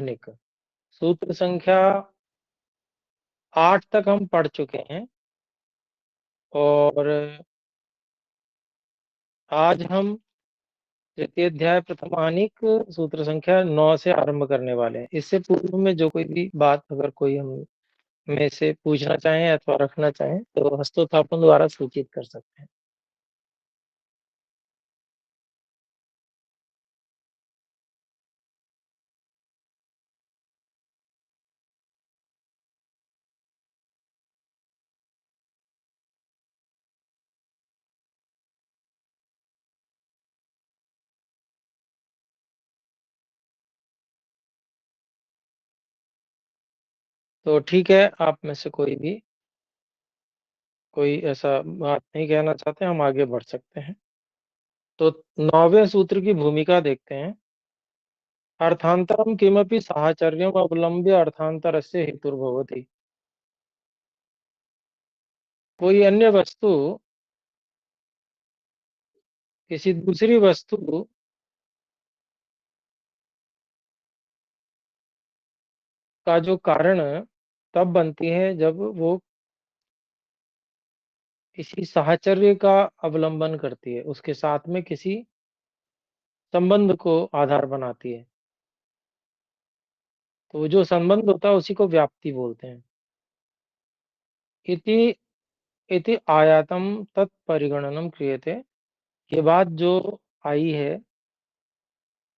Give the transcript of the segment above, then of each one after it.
आधुनिक। सूत्र संख्या 8 तक हम पढ़ चुके हैं और आज हम तृतीय अध्याय प्रथमानिक सूत्र संख्या 9 से आरंभ करने वाले हैं। इससे पूर्व में जो कोई भी बात अगर कोई हम में से पूछना चाहें अथवा रखना चाहें तो हस्तोत्थापन द्वारा सूचित कर सकते हैं। तो ठीक है, आप में से कोई ऐसा बात नहीं कहना चाहते, हम आगे बढ़ सकते हैं। तो 9वें सूत्र की भूमिका देखते हैं। अर्थांतरम किमपि साहचर्यम अवलंब्य अर्थांतरस्य हेतुर्भवति। कोई अन्य वस्तु किसी दूसरी वस्तु का जो कारण तब बनती है जब वो किसी साहचर्य का अवलंबन करती है, उसके साथ में किसी संबंध को आधार बनाती है। तो जो संबंध होता है उसी को व्याप्ति बोलते हैं। इति इति आयातम तत्परिगणनम क्रियते। ये बात जो आई है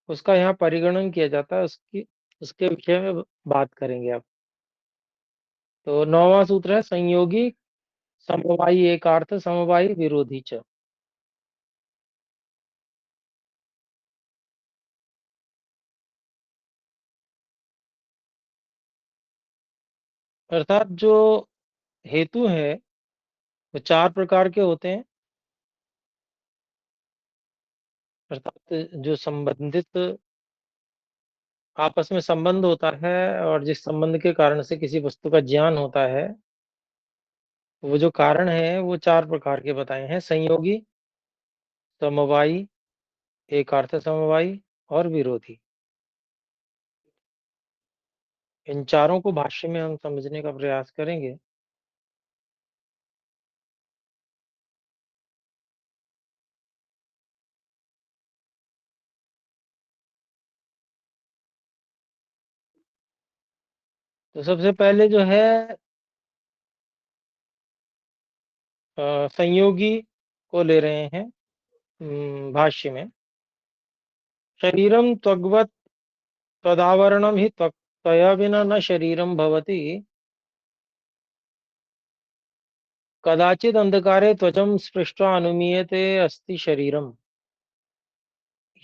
उसका यहाँ परिगणन किया जाता है, उसके विषय में बात करेंगे अब। तो 9वां सूत्र है संयोगी समवायी एकार्थ समवायी विरोधी च। अर्थात जो हेतु है वो 4 प्रकार के होते हैं। अर्थात जो संबंधित आपस में संबंध होता है और जिस संबंध के कारण से किसी वस्तु का ज्ञान होता है, वो जो कारण है वो 4 प्रकार के बताए हैं। संयोगी, समवायी, एकार्थ समवायी और विरोधी। इन चारों को भाष्य में हम समझने का प्रयास करेंगे। तो सबसे पहले जो है संयोगी को ले रहे हैं भाष्य में। शरीरम त्वग्वत् तदावरणम ही त्वया बिना न शरीरम भवति। कदाचित अंधकारे त्वचं स्पृष्ट्वा अनुमीयते अस्ति शरीरम।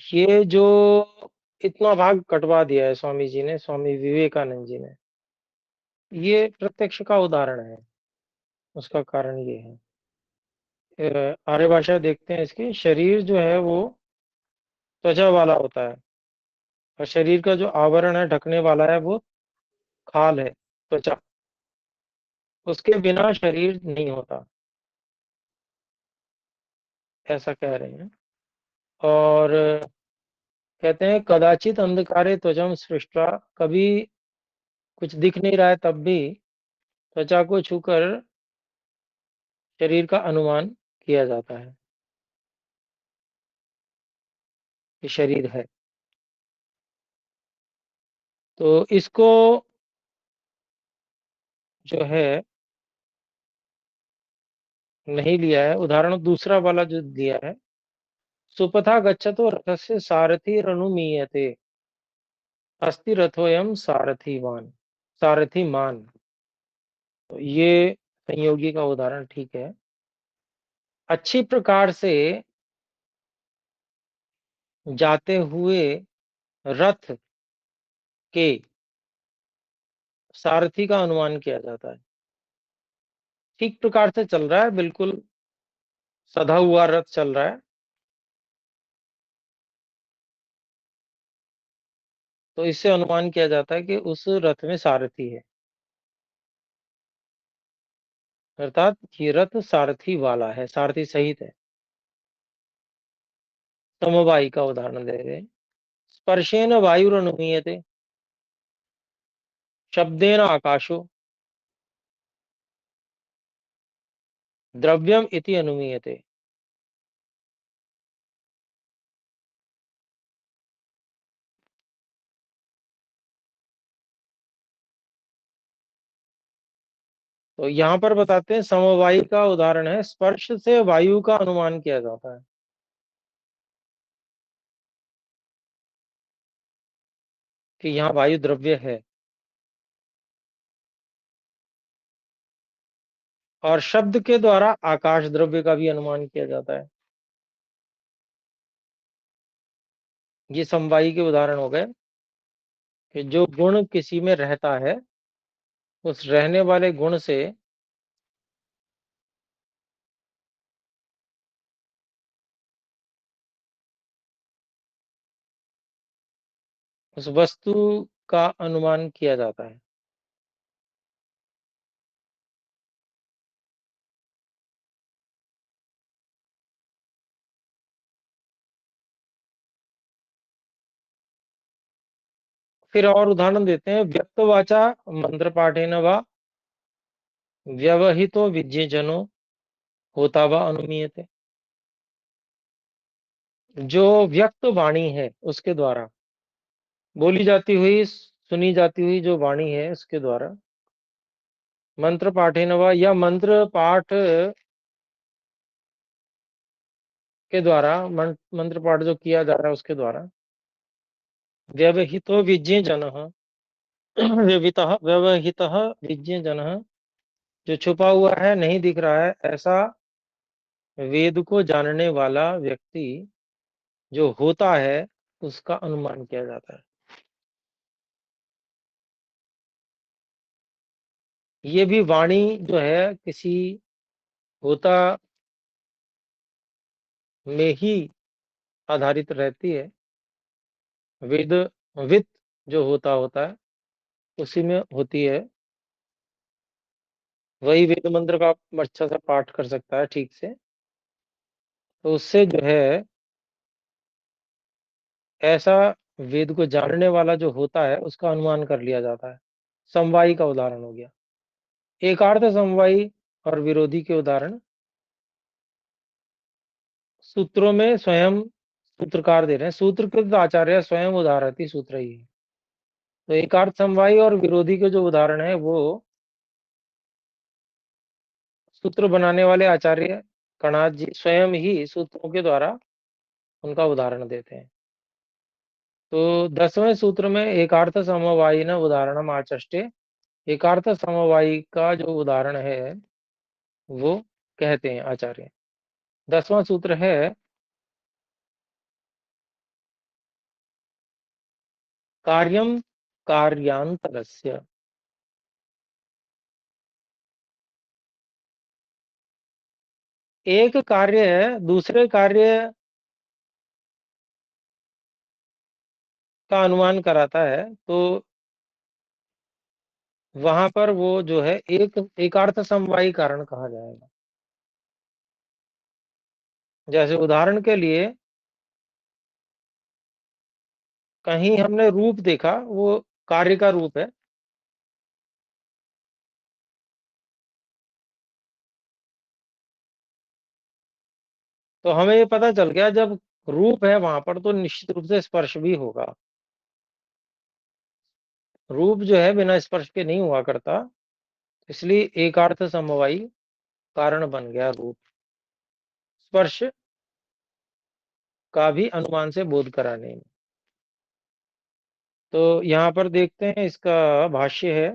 ये जो इतना भाग कटवा दिया है स्वामी जी ने, स्वामी विवेकानंद जी ने, ये प्रत्यक्ष का उदाहरण है। उसका कारण ये है, आर्य भाषा देखते हैं इसकी। शरीर जो है वो त्वचा वाला होता है और शरीर का जो आवरण है, ढकने वाला है, वो खाल है, त्वचा। उसके बिना शरीर नहीं होता, ऐसा कह रहे हैं। और कहते हैं कदाचित अंधकारे त्वचम स्पृष्ट्वा, कभी कुछ दिख नहीं रहा है तब भी त्वचा को छूकर शरीर का अनुमान किया जाता है कि शरीर है। तो इसको जो है नहीं लिया है उदाहरण, दूसरा वाला जो दिया है। सुपथा गच्छतो रथस्य सारथिरनुमीयते अस्ति रथोयम सारथिवान सारथिमान। तो ये संयोगी का उदाहरण ठीक है। अच्छी प्रकार से जाते हुए रथ के सारथी का अनुमान किया जाता है। ठीक प्रकार से चल रहा है, बिल्कुल सधा हुआ रथ चल रहा है, तो इससे अनुमान किया जाता है कि उस रथ में सारथी है। अर्थात ये रथ सारथी वाला है, सारथी सहित है। समवायी का उदाहरण दे रहे हैं। स्पर्शेन वायुरनुमीयते। शब्देन आकाशो द्रव्यम इति अनुमीयते। तो यहाँ पर बताते हैं समवायी का उदाहरण है, स्पर्श से वायु का अनुमान किया जाता है कि यहाँ वायु द्रव्य है। और शब्द के द्वारा आकाश द्रव्य का भी अनुमान किया जाता है। ये समवायी के उदाहरण हो गए कि जो गुण किसी में रहता है, उस रहने वाले गुण से उस वस्तु का अनुमान किया जाता है। फिर और उदाहरण देते हैं, व्यक्तवाचा मंत्रपाठेन वा व्यवहितो विज्ञजनो होता वा अनुमीयते। जो व्यक्त वाणी है उसके द्वारा बोली जाती हुई, सुनी जाती हुई जो वाणी है उसके द्वारा, मंत्र पाठेन वा या मंत्र पाठ के द्वारा, मंत्र पाठ जो किया जा रहा है उसके द्वारा, व्यवहितो विज्ञ जन, व्यवहित व्यवहित विज्ञ जन, जो छुपा हुआ है नहीं दिख रहा है ऐसा वेद को जानने वाला व्यक्ति जो होता है, उसका अनुमान किया जाता है। ये भी वाणी जो है किसी होता में ही आधारित रहती है। वेद विद जो होता है उसी में होती है। वही वेद मंत्र का अच्छा सा पाठ कर सकता है ठीक से, तो उससे जो है ऐसा वेद को जानने वाला जो होता है उसका अनुमान कर लिया जाता है। समवायी का उदाहरण हो गया। एकार्थ समवायी और विरोधी के उदाहरण सूत्रों में स्वयं सूत्रकार दे रहे हैं। सूत्र के तो आचार्य स्वयं उदाहरती सूत्र ही है। तो एकार्थ समवायी और विरोधी के जो उदाहरण है वो सूत्र बनाने वाले आचार्य कणाद जी स्वयं ही सूत्रों के द्वारा उनका उदाहरण देते हैं। तो 10वें सूत्र में एकार्थ समवायी न उदाहरणम आचष्टे, एकार्थ समवायी का जो उदाहरण है वो कहते हैं आचार्य। 10वां सूत्र है, कार्यम कार्यांतरस्य। एक कार्य दूसरे कार्य का अनुमान कराता है, तो वहां पर वो जो है एक एकार्थ समवायी कारण कहा जाएगा। जैसे उदाहरण के लिए कहीं हमने रूप देखा, वो कार्य का रूप है, तो हमें ये पता चल गया जब रूप है वहां पर तो निश्चित रूप से स्पर्श भी होगा। रूप जो है बिना स्पर्श के नहीं हुआ करता, इसलिए एकार्थ समवायी कारण बन गया रूप। स्पर्श का भी अनुमान से बोध कराने में। तो यहाँ पर देखते हैं इसका भाष्य है,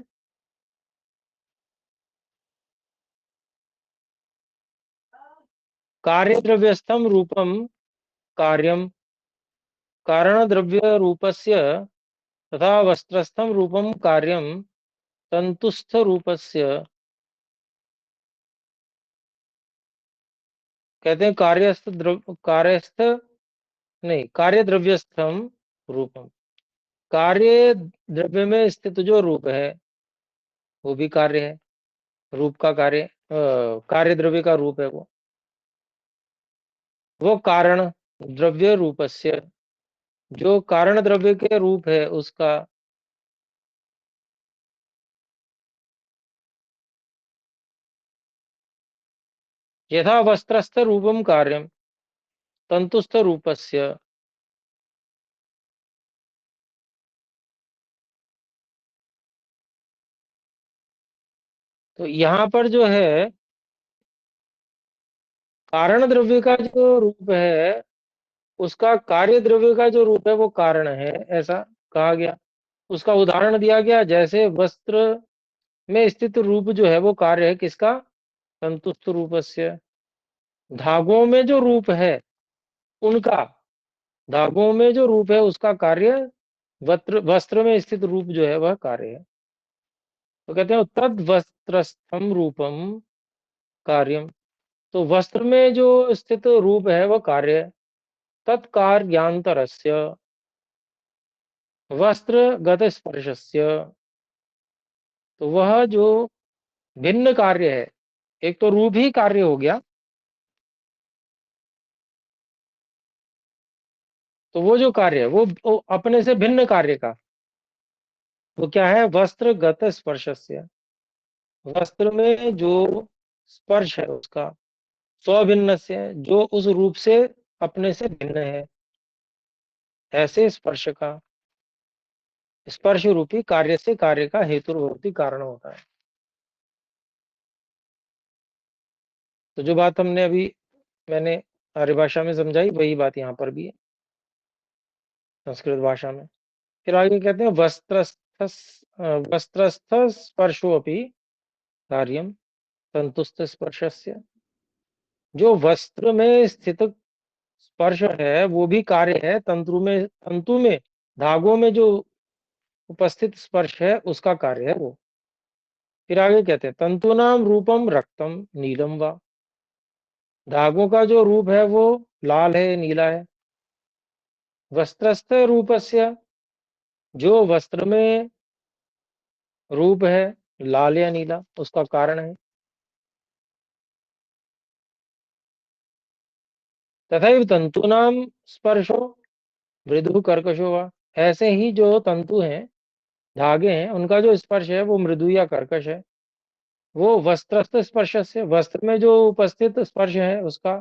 कार्य द्रव्यस्थम रूपम कार्यम कारण द्रव्य रूपस्य तथा वस्त्रस्थम रूपम कार्यम तंतुस्थ रूपस्य। कहते हैं कार्यस्थ कार्यस्थ नहीं, कार्य द्रव्यस्थम रूपम, कार्य द्रव्य में स्थित जो रूप है वो भी कार्य है। रूप का कार्य कार्य द्रव्य का रूप है वो कारण द्रव्य रूपस्य, जो कारण द्रव्य के रूप है उसका यथा वस्त्रस्थ रूपम कार्यम तंतुस्थ रूपस्य। तो यहाँ पर जो है कारण द्रव्य का जो रूप है उसका कार्य द्रव्य का जो रूप है वो कारण है, ऐसा कहा गया। उसका उदाहरण दिया गया, जैसे वस्त्र में स्थित रूप जो है वो कार्य है किसका? तंतुस्थ रूपस्य। धागों में जो रूप है उनका, धागों में जो रूप है उसका कार्य, वस्त्र वस्त्र में स्थित रूप जो है वह कार्य है। तो कहते हैं तद वस्त्रस्थम रूपम कार्यम। तो वस्त्र में जो स्थित रूप है वह कार्य है। तत्कार्यांतरस्य वस्त्रगत स्पर्शस्य। तो वह जो भिन्न कार्य है, एक तो रूप ही कार्य हो गया, तो वो जो कार्य है वो अपने से भिन्न कार्य का, वो क्या है? वस्त्रगत स्पर्शस्य। वस्त्र में जो स्पर्श है उसका, स्वभिन्न से, जो उस रूप से अपने से भिन्न है, ऐसे स्पर्श का, स्पर्श रूपी कार्य से कार्य का हेतु भवति, कारण होता है। तो जो बात हमने अभी मैंने आर्य भाषा में समझाई वही बात यहाँ पर भी है संस्कृत भाषा में। फिर आगे कहते हैं वस्त्रस्थ, वस्त्रस्थ स्पर्शो अपि कार्यम तंतुस्थ स्पर्शस्य। जो वस्त्र में स्थित स्पर्श है वो भी कार्य है, तंतु में धागों में जो उपस्थित स्पर्श है उसका कार्य है वो। फिर आगे कहते हैं तंतूनाम रूपम रक्तम नीलम वा। धागों का जो रूप है वो लाल है, नीला है। वस्त्रस्थ रूपस्य, जो वस्त्र में रूप है लाल या नीला उसका कारण है। तथा तंतूनाम स्पर्शो मृदु कर्कशो वा। ऐसे ही जो तंतु हैं, धागे हैं, उनका जो स्पर्श है वो मृदु या कर्कश है। वो वस्त्रस्थ स्पर्श से, वस्त्र में जो उपस्थित स्पर्श है उसका,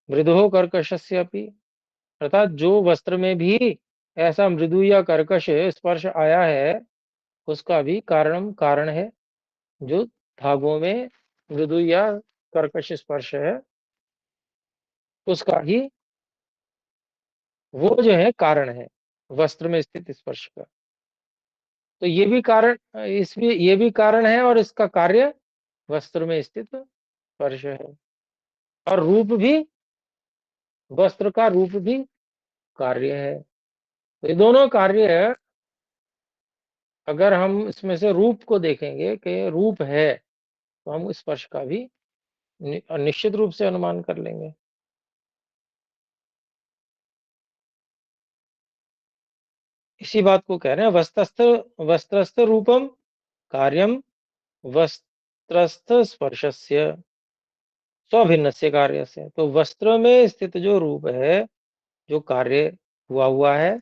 मृदु कर्कशस्य अपि। अर्थात जो वस्त्र में भी ऐसा मृदु या कर्कश स्पर्श आया है उसका भी कारण है। जो धागों में मृदु या कर्कश स्पर्श है उसका ही वो जो है कारण है, वस्त्र में स्थित स्पर्श का। तो ये भी कारण, इसमें ये भी कारण है और इसका कार्य वस्त्र में स्थित स्पर्श है। और रूप भी, वस्त्र का रूप भी कार्य है। तो ये दोनों कार्य है। अगर हम इसमें से रूप को देखेंगे कि रूप है तो हम स्पर्श का भी निश्चित रूप से अनुमान कर लेंगे। इसी बात को कह रहे हैं वस्त्रस्थ, वस्त्रस्थ रूपम कार्यम वस्त्रस्थ स्पर्शस्य स्वभिन्न से कार्य से। तो वस्त्र में स्थित जो रूप है, जो कार्य हुआ है,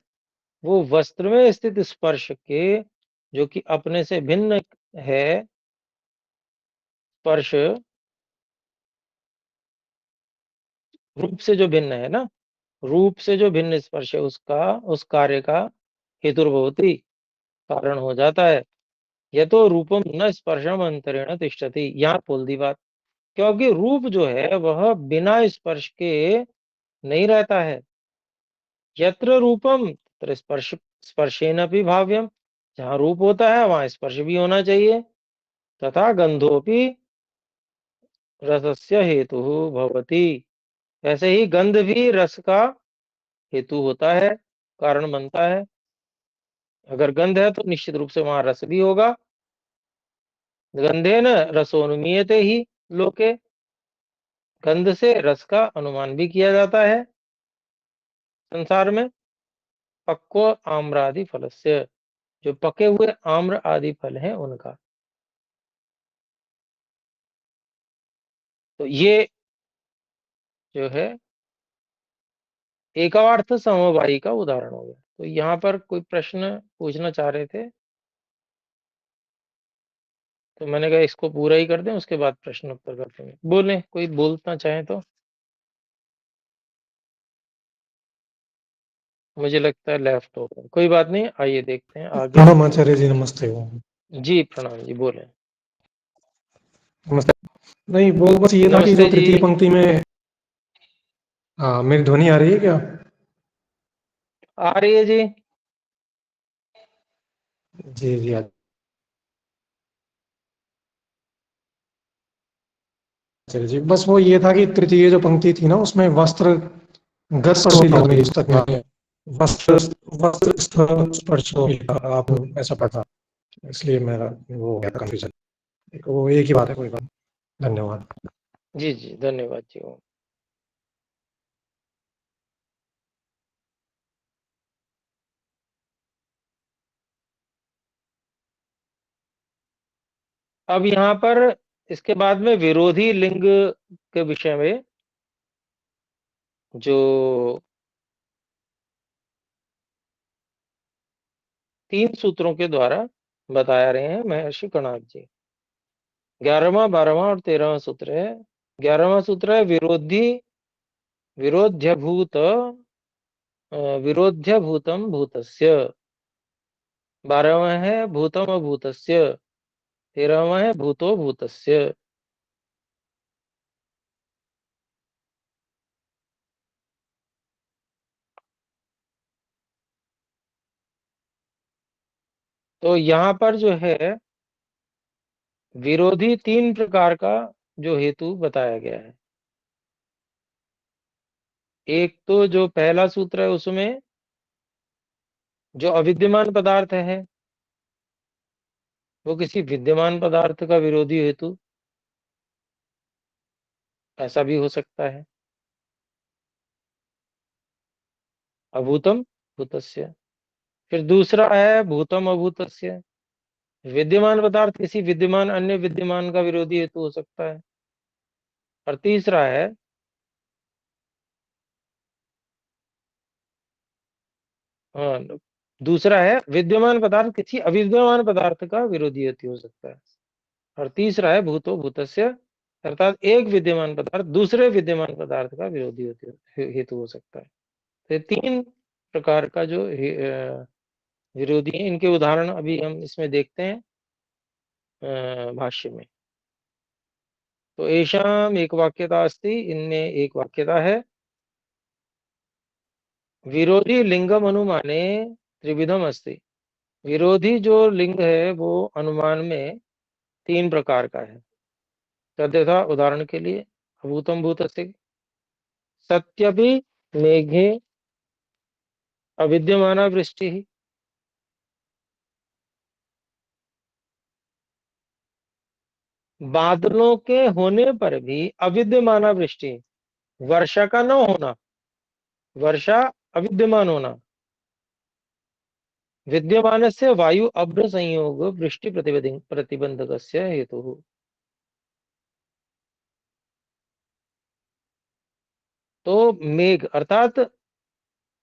वो वस्त्र में स्थित स्पर्श के, जो कि अपने से भिन्न है, स्पर्श रूप से जो भिन्न है ना, रूप से जो भिन्न स्पर्श है उसका, उस कार्य का हेतुर्भवती, कारण हो जाता है। यह तो रूपम न स्पर्शम अंतरेण तिष्ठति, यहाँ बोल दी बात। क्योंकि रूप जो है वह बिना स्पर्श के नहीं रहता है। यत्र रूपम तत्र स्पर्श, स्पर्शेन भी भाव्यम। जहाँ रूप होता है वहां स्पर्श भी होना चाहिए। तथा गंधोपि रसस्य हेतु भवति। ऐसे ही गंध भी रस का हेतु होता है, कारण बनता है। अगर गंध है तो निश्चित रूप से वहां रस भी होगा। गंधेन रसोनुमीयते ही लोके। गंध से रस का अनुमान भी किया जाता है संसार में। पक्व आम्रादि फलस्य, जो पके हुए आम्र आदि फल हैं उनका। तो ये जो है एकावार्थ समवायी का उदाहरण हो गया। तो यहाँ पर कोई प्रश्न पूछना चाह रहे थे? तो मैंने कहा इसको पूरा ही कर दें, उसके बाद प्रश्न उत्तर करते हैं। बोलें, कोई बोलना चाहे तो। मुझे लगता है लेफ्ट ओपन, कोई बात नहीं, आइए देखते हैं आगे। प्रणाम आचार्य जी, नमस्ते। जी प्रणाम जी, बोलें। नमस्ते। नहीं, वो बस ये था कि जो नमस्ते जी। तृतीय पंक्ति में मेरी ध्वनि आ रही है क्या? आ रही है जी। जी जी, आचार्य जी, बस वो ये था कि तृतीय जो पंक्ति थी ना, उसमें वस्त्र गस्त्रो लिखा मेरी पुस्तक में, वस्त्र वस्त्र स्पर्शो लिखा, आप ऐसा पढ़ा, इसलिए मेरा वो हो गया कंफ्यूजन। वो एक ही बात है, कोई बात नहीं। धन्यवाद। जी जी, धन्यवाद जी। अब यहाँ पर इसके बाद में विरोधी लिंग के विषय में जो 3 सूत्रों के द्वारा बताया रहे हैं महर्षि कणाद जी। 11वां, 12वां और 13वां सूत्र है। 11वां सूत्र है विरोध्यभूत विरोध्यभूतम भूतस्य। 12वां है भूतम अभूतस्य। 13वां है भूतो भूतस्य। तो यहाँ पर जो है विरोधी 3 प्रकार का जो हेतु बताया गया है। एक तो जो पहला सूत्र है उसमें जो अविद्यमान पदार्थ है वो किसी विद्यमान पदार्थ का विरोधी हेतु, ऐसा भी हो सकता है। अभूतम भूतस्य। फिर दूसरा है भूतम अभूतस्य। विद्यमान पदार्थ किसी विद्यमान अन्य विद्यमान का विरोधी हेतु हो सकता है। और तीसरा है हाँ, दूसरा है विद्यमान पदार्थ किसी अविद्यमान पदार्थ का विरोधी हेतु हो सकता है। और तीसरा है भूतो भूतस्य, अर्थात एक विद्यमान पदार्थ दूसरे विद्यमान पदार्थ का विरोधी हेतु हो सकता है। तो ये 3 प्रकार का जो विरोधी है, इनके उदाहरण अभी हम इसमें देखते हैं भाष्य में। तो एषाम एक वाक्यता अस्ति, इनमें एक वाक्यता है। विरोधी लिंगम अनुमाने त्रिविधम अस्ति। विरोधी जो लिंग है वो अनुमान में 3 प्रकार का है। तद्यथा उदाहरण के लिए अभूतम भूतस्य सत्यपि मेघे अविद्यमाना वृष्टि। बादलों के होने पर भी अविद्यमाना वृष्टि, वर्षा का न होना, वर्षा अविद्यमान होना। विद्यमान से वायु अभ्र संयोग वृष्टि प्रतिबंधक हेतु। तो मेघ अर्थात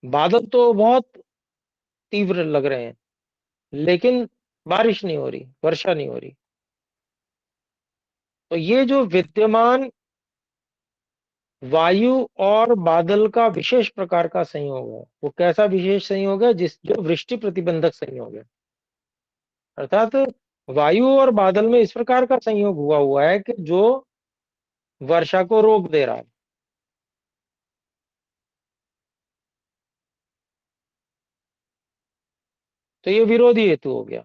बादल तो बहुत तीव्र लग रहे हैं, लेकिन बारिश नहीं हो रही, वर्षा नहीं हो रही। तो ये जो विद्यमान वायु और बादल का विशेष प्रकार का संयोग है, वो कैसा विशेष संयोग है? जो वृष्टि प्रतिबंधक संयोग है। अर्थात वायु और बादल में इस प्रकार का संयोग हुआ है कि जो वर्षा को रोक दे रहा है। तो ये विरोधी हेतु हो गया।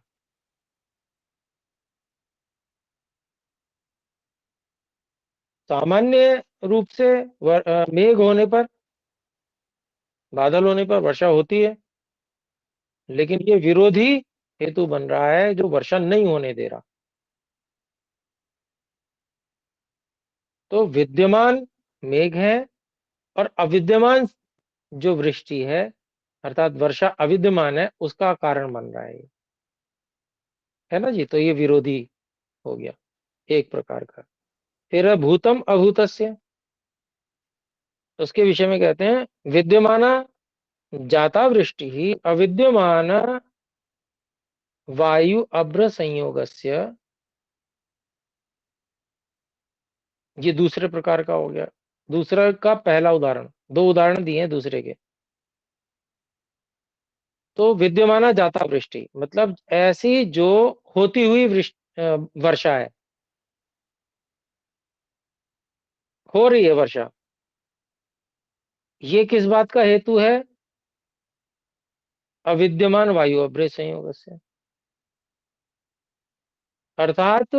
सामान्य रूप से मेघ होने पर, बादल होने पर वर्षा होती है, लेकिन ये विरोधी हेतु बन रहा है जो वर्षा नहीं होने दे रहा। तो विद्यमान मेघ है और अविद्यमान जो वृष्टि है अर्थात वर्षा अविद्यमान है, उसका कारण बन रहा है ये, है ना जी। तो ये विरोधी हो गया एक प्रकार का। फिर है भूतम अभूतस्य। उसके विषय में कहते हैं विद्यमाना जाता वृष्टि ही अविद्यमान वायु अभ्र संयोगस्य ये दूसरे प्रकार का हो गया। दूसरा का पहला उदाहरण, दो उदाहरण दिए हैं दूसरे के। तो विद्यमाना जाता वृष्टि मतलब ऐसी जो होती हुई वर्षा है, हो रही है वर्षा। ये किस बात का हेतु है? अविद्यमान वायु अभ्रे संयोग से, अर्थात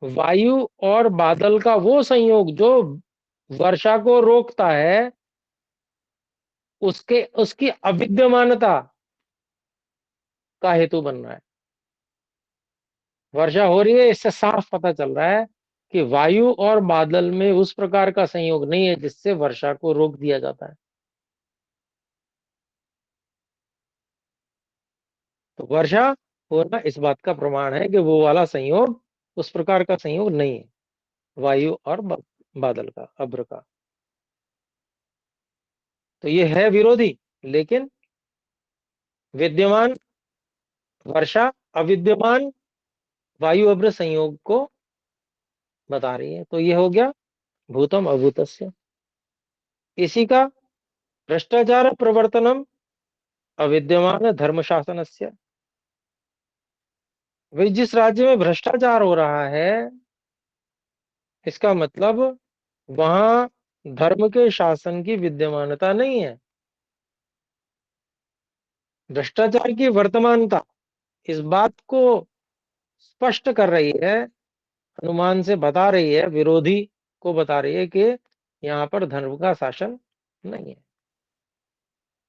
वायु और बादल का वो संयोग जो वर्षा को रोकता है, उसके उसकी अविद्यमानता का हेतु बन रहा है। वर्षा हो रही है, इससे साफ पता चल रहा है कि वायु और बादल में उस प्रकार का संयोग नहीं है जिससे वर्षा को रोक दिया जाता है। तो वर्षा होना इस बात का प्रमाण है कि वो वाला संयोग, उस प्रकार का संयोग नहीं है वायु और बादल का, अभ्र का। तो ये है विरोधी, लेकिन विद्यमान वर्षा अविद्यमान वायु अभ्र संयोग को बता रही है। तो ये हो गया भूतम अभूतस्य। इसी का भ्रष्टाचार प्रवर्तनम अविद्यमान धर्म शासनस्य। भाई जिस राज्य में भ्रष्टाचार हो रहा है, इसका मतलब वहां धर्म के शासन की विद्यमानता नहीं है। भ्रष्टाचार की वर्तमानता इस बात को स्पष्ट कर रही है, अनुमान से बता रही है, विरोधी को बता रही है कि यहाँ पर धर्म का शासन नहीं है।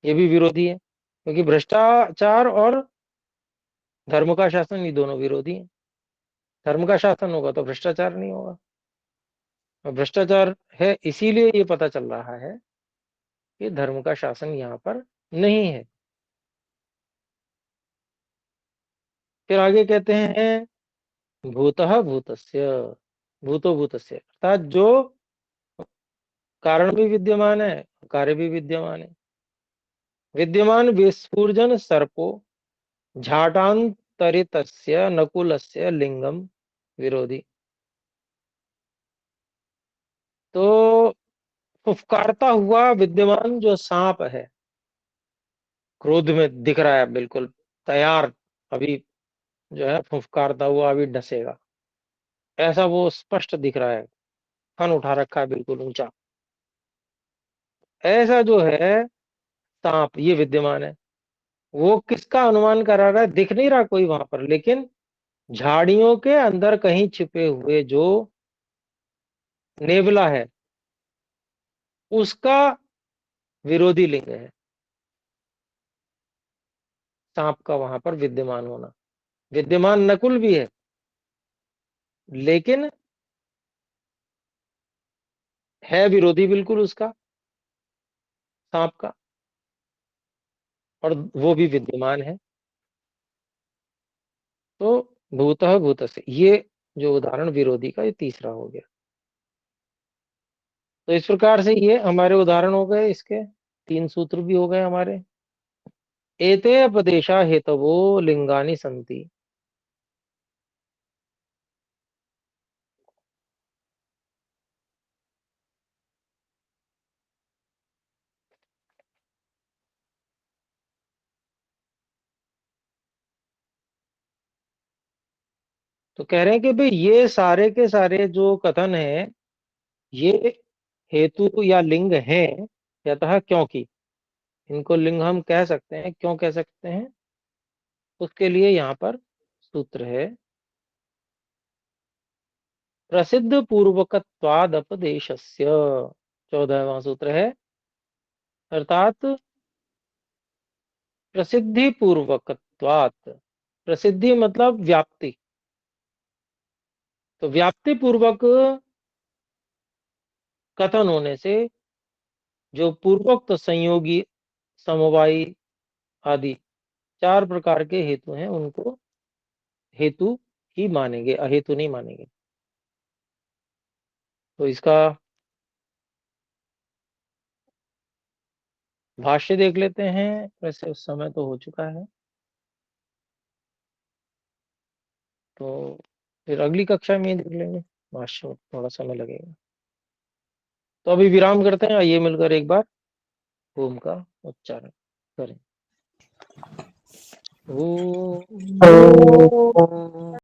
ये भी विरोधी है, क्योंकि भ्रष्टाचार और धर्म का शासन ये दोनों विरोधी हैं। धर्म का शासन होगा तो भ्रष्टाचार नहीं होगा, और भ्रष्टाचार है इसीलिए ये पता चल रहा है कि धर्म का शासन यहाँ पर नहीं है। फिर आगे कहते हैं भूतः भूतस्य, भूतो भूतस्य, अर्थात जो कारण भी विद्यमान है, कार्य भी विद्यमान है। विद्यमान विस्फुर्जन सर्पो झाटांतरितस्य नकुलस्य लिंगम विरोधी। तो फुफकारता हुआ विद्यमान जो सांप है, क्रोध में दिख रहा है बिल्कुल तैयार, अभी जो है फुफकारता हुआ अभी डसेगा, ऐसा वो स्पष्ट दिख रहा है, फन उठा रखा है बिल्कुल ऊंचा, ऐसा जो है सांप ये विद्यमान है। वो किसका अनुमान करा रहा है? दिख नहीं रहा कोई वहां पर, लेकिन झाड़ियों के अंदर कहीं छिपे हुए जो नेवला है, उसका विरोधी लिंग है सांप का वहां पर विद्यमान होना। विद्यमान नकुल भी है, लेकिन है विरोधी बिल्कुल उसका, सांप का, और वो भी विद्यमान है। तो भूतः भूतस्य, ये जो उदाहरण विरोधी का, ये तीसरा हो गया। तो इस प्रकार से ये हमारे उदाहरण हो गए, इसके तीन सूत्र भी हो गए हमारे। एते उपदेशा हेतवो लिंगानि संति। तो कह रहे हैं कि भाई ये सारे के सारे जो कथन है, ये हेतु या लिंग है, यतः क्योंकि, इनको लिंग हम कह सकते हैं, क्यों कह सकते हैं, उसके लिए यहाँ पर सूत्र है। प्रसिद्ध पूर्वकत्वादपदेशस्य, 14वां सूत्र है, अर्थात प्रसिद्धि पूर्वकत्वात्, प्रसिद्धि मतलब व्याप्ति, तो व्याप्ति पूर्वक कथन होने से जो पूर्वोक्त संयोगी समवायी आदि चार प्रकार के हेतु हैं, उनको हेतु ही मानेंगे, अहेतु नहीं मानेंगे। तो इसका भाष्य देख लेते हैं, वैसे उस समय तो हो चुका है, तो फिर अगली कक्षा में ही देख लेंगे, भाष्य में थोड़ा समय लगेगा। तो अभी विराम करते हैं, आइए मिलकर एक बार ओम का उच्चारण करें। ओम।